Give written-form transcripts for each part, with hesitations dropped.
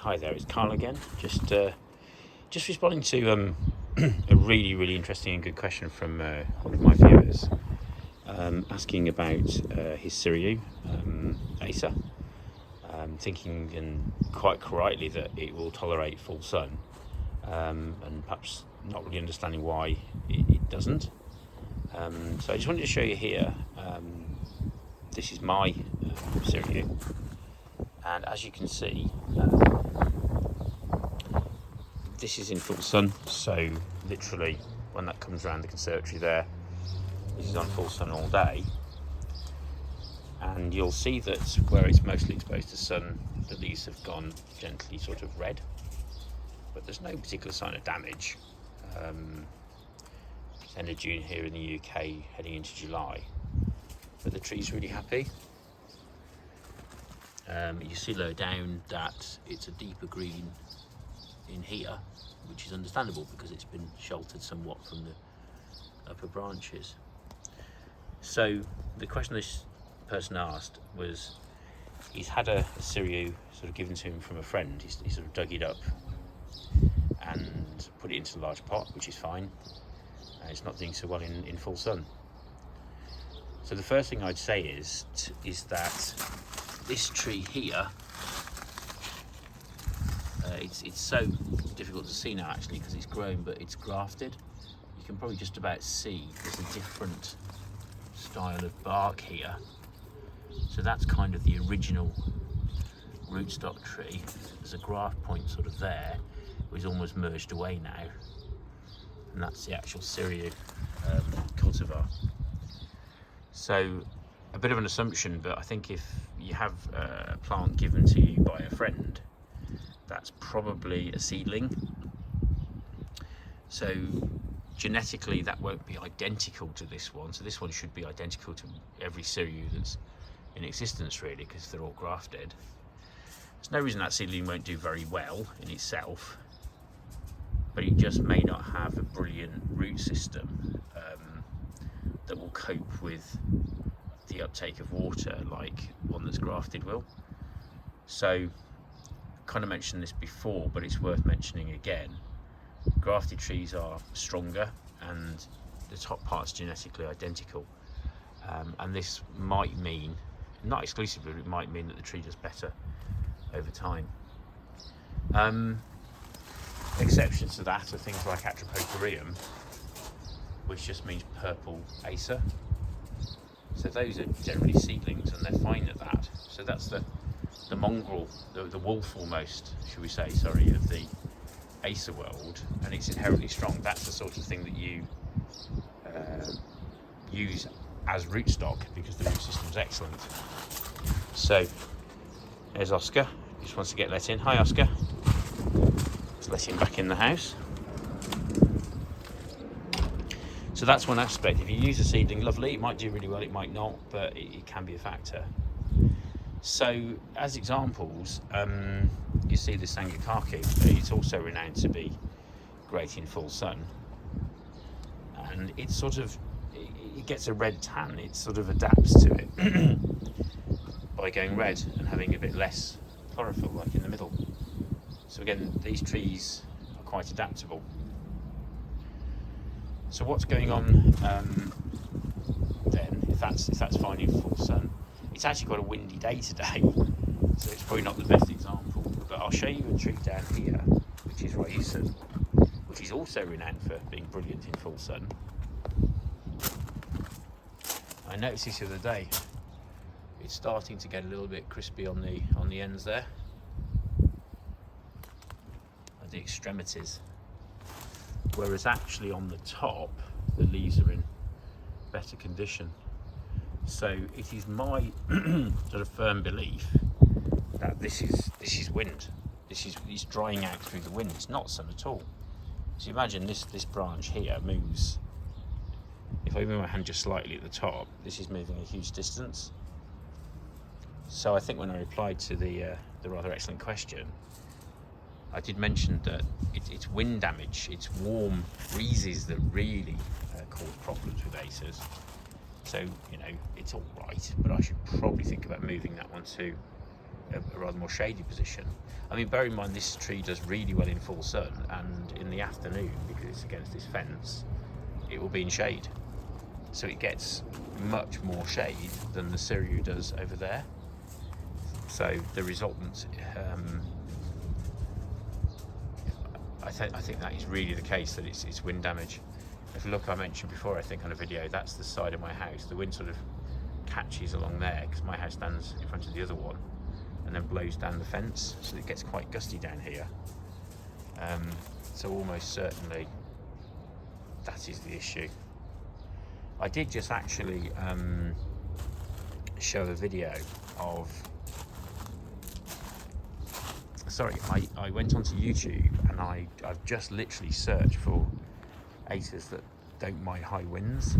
Hi there, it's Carl again. Just responding to a really interesting and good question from one of my viewers, asking about his Syriu, Acer, thinking, and quite correctly, that it will tolerate full sun, and perhaps not really understanding why it doesn't. So I just wanted to show you here. This is my Syriu, and as you can see, this is in full sun. So literally, when that comes around the conservatory there, this is on full sun all day, and you'll see that where it's mostly exposed to sun, the leaves have gone gently sort of red, but there's no particular sign of damage. It's end of June here in the UK, heading into July, but the tree's really happy. You see lower down that it's a deeper green in here, which is understandable because it's been sheltered somewhat from the upper branches. So the question this person asked was, he's had a Syriu sort of given to him from a friend. He sort of dug it up and put it into a large pot, which is fine. It's not doing so well in full sun. So the first thing I'd say is that this tree here, it's so difficult to see now actually because it's grown, but it's grafted. You can probably just about see there's a different style of bark here. So that's kind of the original rootstock tree. There's a graft point sort of there, which is almost merged away now, and that's the actual Syriu cultivar. So a bit of an assumption, but I think if you have a plant given to you by a friend, that's probably a seedling. So genetically that won't be identical to this one, so this one should be identical to every Syriu that's in existence really, because they're all grafted. There's no reason that seedling won't do very well in itself, but it just may not have a brilliant root system that will cope with the uptake of water like one that's grafted will. So kind of mentioned this before, but it's worth mentioning again. Grafted trees are stronger and the top part's genetically identical, and this might mean, not exclusively, but it might mean that the tree does better over time. Exceptions to that are things like Adaptable, which just means purple Acer. So those are generally seedlings and they're fine at that. So that's the mongrel, the wolf almost, should we say, sorry, of the Acer world, and it's inherently strong. That's the sort of thing that you use as rootstock because the root system's excellent. So there's Oscar, he just wants to get let in. Hi Oscar, let's let him back in the house. So that's one aspect. If you use a seedling, lovely, it might do really well, it might not, but it can be a factor. So as examples, you see the Sangakaki, it's also renowned to be great in full sun, and it gets a red tan. It sort of adapts to it by going red and having a bit less chlorophyll like in the middle. So again, these trees are quite adaptable. So what's going on then, if that's fine in full sun? It's actually got a windy day today, so it's probably not the best example, but I'll show you a tree down here, which is Acer, which is also renowned for being brilliant in full sun. I noticed this the other day. It's starting to get a little bit crispy on the ends there, at the extremities, whereas actually on the top the leaves are in better condition. So it is my sort of firm belief that this is wind. It's drying out through the wind. It's not sun at all. So imagine this branch here moves. If I move my hand just slightly at the top, this is moving a huge distance. So I think when I replied to the rather excellent question, I did mention that it's wind damage, it's warm breezes that really cause problems with Acers. So, you know, it's all right, but I should probably think about moving that one to a rather more shady position. I mean, bear in mind this tree does really well in full sun, and in the afternoon, because it's against this fence, it will be in shade. So it gets much more shade than the Siriu does over there. So the resultant, I think that is really the case, that it's wind damage. If you look, I mentioned before, I think on a video, that's the side of my house. The wind sort of catches along there because my house stands in front of the other one, and then blows down the fence, so it gets quite gusty down here. So almost certainly that is the issue. I did just actually show a video of, I went onto YouTube and I've just literally searched for Acers that don't mind high winds,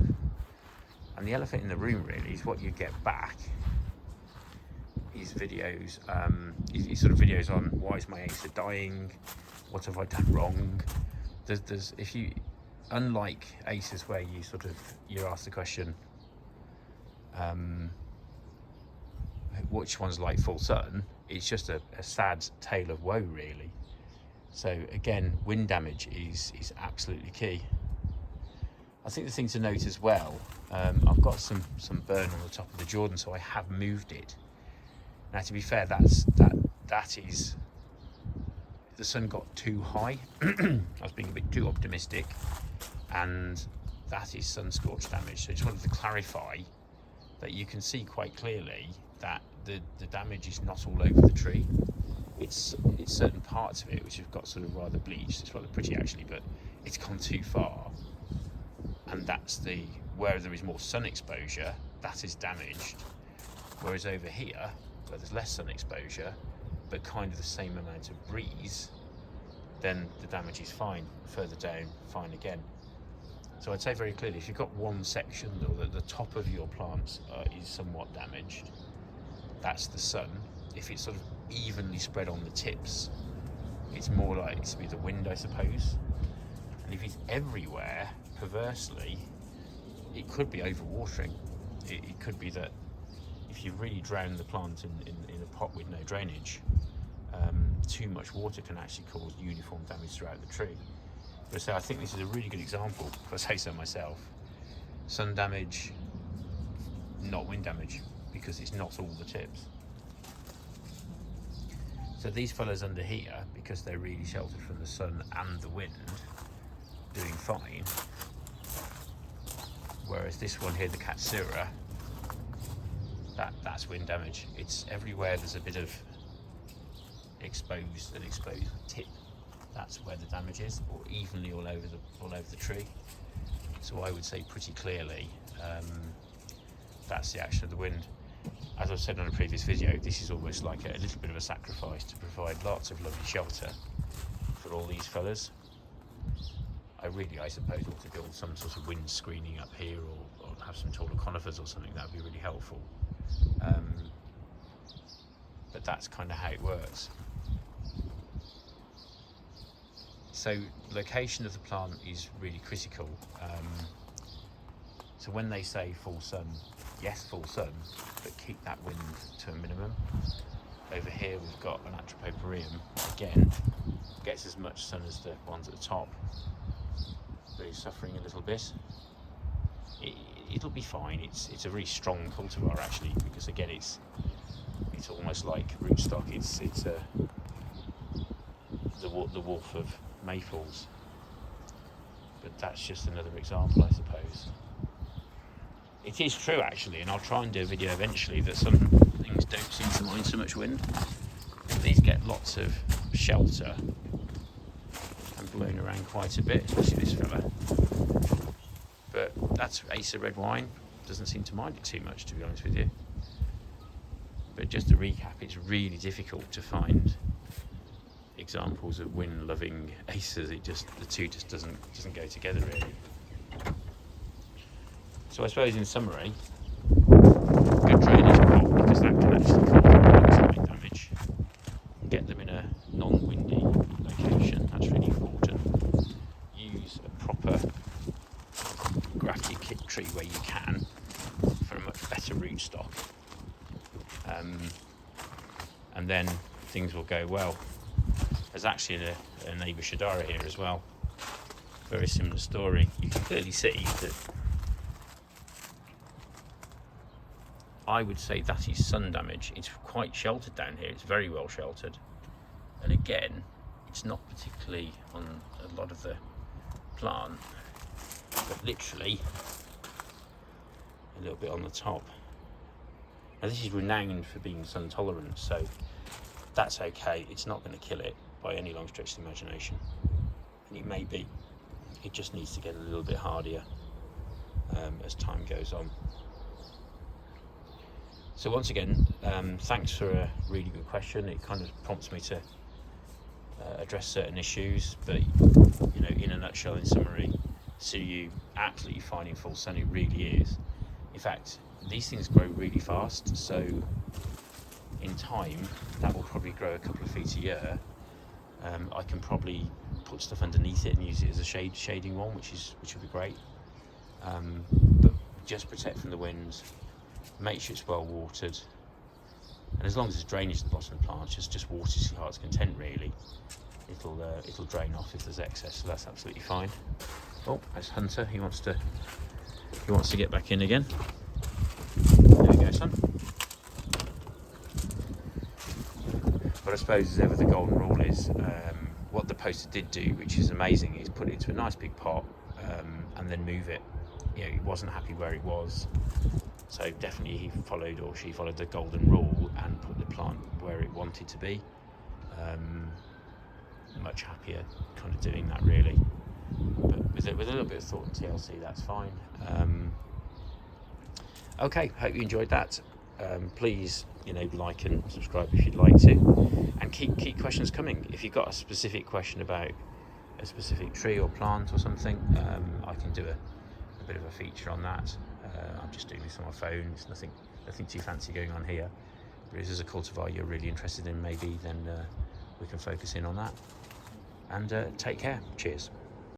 and the elephant in the room really is what you get back is videos, is sort of videos on why is my Acer dying, what have I done wrong. There's if you, unlike Acers where you're asked the question, which one's like full sun, it's just a sad tale of woe really. So again, wind damage is absolutely key. I think the thing to note as well, I've got some burn on the top of the Jordan, so I have moved it. Now to be fair, that is, the sun got too high. I was being a bit too optimistic, and that is sun scorch damage. So I just wanted to clarify that you can see quite clearly that the damage is not all over the tree. It's certain parts of it which have got sort of rather bleached. It's rather pretty actually, but it's gone too far, and that's where there is more sun exposure, that is damaged. Whereas over here, where there's less sun exposure but kind of the same amount of breeze, then the damage is fine. Further down, fine again. So I'd say very clearly, if you've got one section or the top of your plants is somewhat damaged, that's the sun. If it's sort of evenly spread on the tips, it's more likely to be the wind, I suppose. And if it's everywhere, perversely, it could be overwatering. It could be that if you really drown the plant in a pot with no drainage, too much water can actually cause uniform damage throughout the tree. But so I think this is a really good example, if I say so myself. Sun damage, not wind damage, because it's not all the tips. So these fellas under here, because they're really sheltered from the sun and the wind, doing fine. Whereas this one here, the Katsura, that's wind damage. It's everywhere there's a bit of exposed tip. That's where the damage is, or evenly all over the tree. So I would say pretty clearly that's the action of the wind. As I've said on a previous video, this is almost like a little bit of a sacrifice to provide lots of lovely shelter for all these fellas. I suppose ought to build some sort of wind screening up here, or have some taller conifers or something. That would be really helpful. But that's kind of how it works. So location of the plant is really critical. So when they say full sun, yes, full sun, but keep that wind to a minimum. Over here we've got an Atropopereum, again, gets as much sun as the ones at the top, but is suffering a little bit. It'll be fine. It's a really strong cultivar actually, because again it's almost like rootstock. It's the wolf of maypools. But that's just another example, I suppose. It is true actually, and I'll try and do a video eventually, that some things don't seem to mind so much wind. These get lots of shelter and blown around quite a bit, especially this fella. But that's Acer red wine, doesn't seem to mind it too much, to be honest with you. But just to recap, it's really difficult to find examples of wind-loving Acers. The two just doesn't go together really. So I suppose in summary, good drainage pot, because that can actually cause wind damage. Get them in a non-windy location, that's really important. Use a proper grafted kit tree where you can, for a much better rootstock. and then things will go well. There's actually a neighbour Shadara here as well. Very similar story. You can clearly see that I would say that is sun damage. It's quite sheltered down here. It's very well sheltered. And again, it's not particularly on a lot of the plant, but literally a little bit on the top. Now this is renowned for being sun tolerant, so that's okay. It's not going to kill it by any long stretch of the imagination. And it may be. It just needs to get a little bit hardier as time goes on. So once again, thanks for a really good question. It kind of prompts me to address certain issues, but you know, in a nutshell, in summary, Suyu absolutely fine in full sun. It really is. In fact, these things grow really fast, so in time that will probably grow a couple of feet a year. I can probably put stuff underneath it and use it as a shading one, which would be great. But just protect from the winds, make sure it's well watered, and as long as there's drainage at the bottom of the plant, just water to your heart's content really. It'll drain off if there's excess, so that's absolutely fine. Oh, that's Hunter. He wants to get back in again. There we go, son. But I suppose as ever the golden rule is, what the poster did do, which is amazing, is put it into a nice big pot and then move it. You know, he wasn't happy where it was, so definitely he followed, or she followed, the golden rule and put the plant where it wanted to be. Much happier kind of doing that really, but with a little bit of thought and TLC, that's fine. Okay, hope you enjoyed that. Please, you know, like and subscribe if you'd like to, and keep questions coming. If you've got a specific question about a specific tree or plant or something, I can do a bit of a feature on that. I'm just doing this on my phone. There's nothing too fancy going on here. But if there's a cultivar you're really interested in, maybe then we can focus in on that. And take care. Cheers.